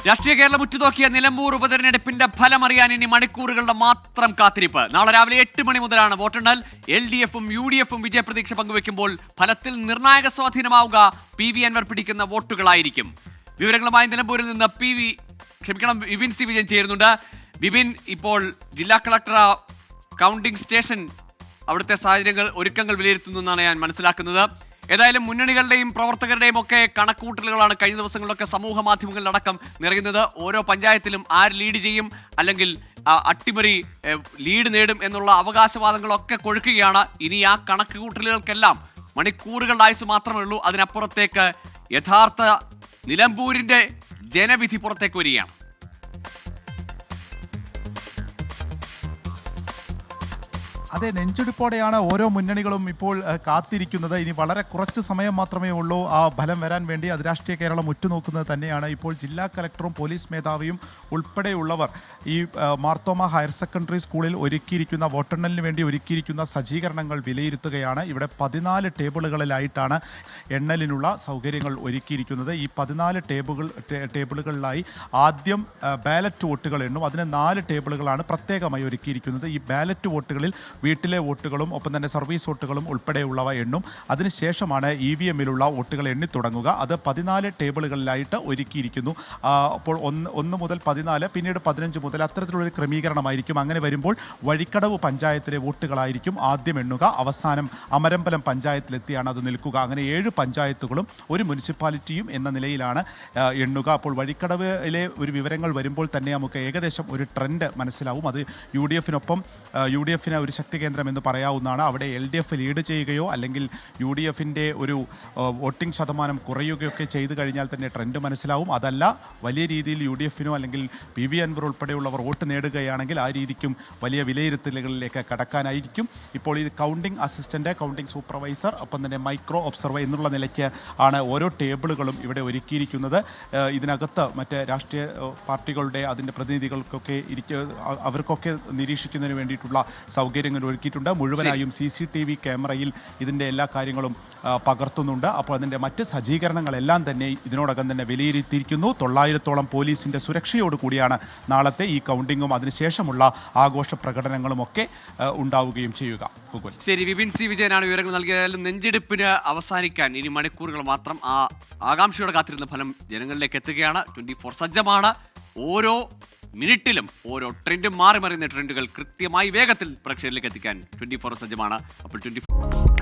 രാഷ്ട്രീയ കേരളം ഉറ്റുനോക്കിയ നിലമ്പൂർ ഉപതെരഞ്ഞെടുപ്പിന്റെ ഫലമറിയാൻ ഇനി മണിക്കൂറുകളുടെ മാത്രം കാത്തിരിപ്പ്. നാളെ രാവിലെ 8 മണി മുതലാണ് വോട്ടെണ്ണൽ. LDFും UDFും വിജയപ്രതീക്ഷ പങ്കുവെക്കുമ്പോൾ ഫലത്തിൽ നിർണായക സ്വാധീനമാവുക PV അൻവർ പിടിക്കുന്ന വോട്ടുകളായിരിക്കും. വിവരങ്ങളുമായി നിലമ്പൂരിൽ നിന്ന് വിപിൻ സി വിജയൻ ചേരുന്നുണ്ട്. വിപിൻ, ഇപ്പോൾ ജില്ലാ കളക്ടർ കൗണ്ടിംഗ് സ്റ്റേഷൻ അവിടുത്തെ സാഹചര്യങ്ങൾ ഒരുക്കങ്ങൾ വിലയിരുത്തുന്നു എന്നാണ് ഞാൻ മനസ്സിലാക്കുന്നത്. ഏതായാലും മുന്നണികളുടെയും പ്രവർത്തകരുടെയും ഒക്കെ കണക്കൂട്ടലുകളാണ് കഴിഞ്ഞ ദിവസങ്ങളിലൊക്കെ സമൂഹ മാധ്യമങ്ങളിലടക്കം നിറയുന്നത്. ഓരോ പഞ്ചായത്തിലും ആര് ലീഡ് ചെയ്യും, അല്ലെങ്കിൽ അട്ടിമറി ലീഡ് നേടും എന്നുള്ള അവകാശവാദങ്ങളൊക്കെ കൊഴുക്കുകയാണ്. ഇനി ആ കണക്കുകൂട്ടലുകൾക്കെല്ലാം മണിക്കൂറുകളുടെ ആയുസ് മാത്രമേ ഉള്ളൂ. അതിനപ്പുറത്തേക്ക് യഥാർത്ഥ നിലമ്പൂരിന്റെ ജനവിധി പുറത്തേക്ക് വരികയാണ്. അതെ, നെഞ്ചെടുപ്പോടെയാണ് ഓരോ മുന്നണികളും ഇപ്പോൾ കാത്തിരിക്കുന്നത്. ഇനി വളരെ കുറച്ച് സമയം മാത്രമേ ഉള്ളൂ ആ ഫലം വരാൻ വേണ്ടി. അത് രാഷ്ട്രീയ കേരളം ഉറ്റുനോക്കുന്നത് തന്നെയാണ്. ഇപ്പോൾ ജില്ലാ കലക്ടറും പോലീസ് മേധാവിയും ഉൾപ്പെടെയുള്ളവർ ഈ മാർത്തോമ ഹയർ സെക്കൻഡറി സ്കൂളിൽ ഒരുക്കിയിരിക്കുന്ന വോട്ടെണ്ണലിന് വേണ്ടി ഒരുക്കിയിരിക്കുന്ന സജ്ജീകരണങ്ങൾ വിലയിരുത്തുകയാണ്. ഇവിടെ 14 ടേബിളുകളിലായിട്ടാണ് എണ്ണലിനുള്ള സൗകര്യങ്ങൾ ഒരുക്കിയിരിക്കുന്നത്. ഈ 14 ടേബിളുകളിലായി ആദ്യം ബാലറ്റ് വോട്ടുകൾ എണ്ണും. അതിന് 4 ടേബിളുകളാണ് പ്രത്യേകമായി ഒരുക്കിയിരിക്കുന്നത്. ഈ ബാലറ്റ് വോട്ടുകളിൽ വീട്ടിലെ വോട്ടുകളും ഒപ്പം തന്നെ സർവീസ് വോട്ടുകളും ഉൾപ്പെടെയുള്ളവ എണ്ണും. അതിനുശേഷമാണ് EVMിലുള്ള വോട്ടുകൾ എണ്ണിത്തുടങ്ങുക. അത് 14 ടേബിളുകളിലായിട്ട് ഒരുക്കിയിരിക്കുന്നു. അപ്പോൾ 1 മുതൽ 14, പിന്നീട് 15 മുതൽ അത്തരത്തിലുള്ളൊരു ക്രമീകരണമായിരിക്കും. അങ്ങനെ വരുമ്പോൾ വഴിക്കടവ് പഞ്ചായത്തിലെ വോട്ടുകളായിരിക്കും ആദ്യം എണ്ണുക. അവസാനം അമരമ്പലം പഞ്ചായത്തിലെത്തിയാണ് അത് നിൽക്കുക. അങ്ങനെ 7 പഞ്ചായത്തുകളും ഒരു മുനിസിപ്പാലിറ്റിയും എന്ന നിലയിലാണ് എണ്ണുക. അപ്പോൾ വഴിക്കടവിലെ ഒരു വിവരങ്ങൾ വരുമ്പോൾ തന്നെ നമുക്ക് ഏകദേശം ഒരു ട്രെൻഡ് മനസ്സിലാവും. അത് UDFിന് ഒരു ശക്തി കേന്ദ്രം എന്ന് പറയാവുന്നതാണ്. അവിടെ LDF ലീഡ് ചെയ്യുകയോ അല്ലെങ്കിൽ UDFിൻ്റെ ഒരു വോട്ടിംഗ് ശതമാനം കുറയുകയൊക്കെ ചെയ്തു കഴിഞ്ഞാൽ തന്നെ ട്രെൻഡ് മനസ്സിലാവും. അതല്ല, വലിയ രീതിയിൽ UDFിനോ അല്ലെങ്കിൽ PV അൻവർ ഉൾപ്പെടെയുള്ളവർ വോട്ട് നേടുകയാണെങ്കിൽ ആ രീതിക്കും വലിയ വിലയിരുത്തലുകളിലേക്ക് കടക്കാനായിരിക്കും. ഇപ്പോൾ ഈ കൗണ്ടിംഗ് അസിസ്റ്റൻ്റ്, കൗണ്ടിംഗ് സൂപ്പർവൈസർ, ഒപ്പം തന്നെ മൈക്രോ ഒബ്സർവർ എന്നുള്ള നിലയ്ക്ക് ആണ് ഓരോ ടേബിളുകളും ഇവിടെ ഒരുക്കിയിരിക്കുന്നത്. ഇതിനകത്ത് മറ്റ് രാഷ്ട്രീയ പാർട്ടികളുടെ അതിൻ്റെ പ്രതിനിധികൾക്കൊക്കെ അവർക്കൊക്കെ നിരീക്ഷിക്കുന്നതിന് വേണ്ടിയിട്ടുള്ള സൗകര്യങ്ങൾ ഒരുക്കിയിട്ടുണ്ട്. മുഴുവനായും CCTV ക്യാമറയിൽ ഇതിൻ്റെ എല്ലാ കാര്യങ്ങളും പകർത്തുന്നുണ്ട്. അപ്പോൾ അതിൻ്റെ മറ്റ് സജ്ജീകരണങ്ങളെല്ലാം തന്നെ ഇതിനോടകം തന്നെ വിലയിരുത്തിയിരിക്കുന്നു. 900ഓളം പോലീസിൻ്റെ സുരക്ഷയോട് കൂടിയാണ് നാളത്തെ ഈ കൗണ്ടിങ്ങും അതിനുശേഷമുള്ള ആഘോഷ പ്രകടനങ്ങളും ഒക്കെ ഉണ്ടാവുകയും ചെയ്യുക. ശരി, വിപിൻ സി വിജയനാണ് വിവരങ്ങൾ നൽകിയതായാലും നെഞ്ചെടുപ്പിന് അവസാനിക്കാൻ ഇനി മണിക്കൂറുകൾ മാത്രം. ആ ആകാംക്ഷയോടെ കാത്തിരുന്ന ഫലം ജനങ്ങളിലേക്ക് എത്തുകയാണ്. 24 സജ്ജമാണ്. ഓരോ മിനിറ്റിലും ഓരോ ട്രെൻഡും മാറി മറിയുന്ന ട്രെൻഡുകൾ കൃത്യമായി വേഗത്തിൽ പ്രേക്ഷകരിലേക്ക് എത്തിക്കാൻ 24 സജ്ജമാണ്. അപ്പോൾ 24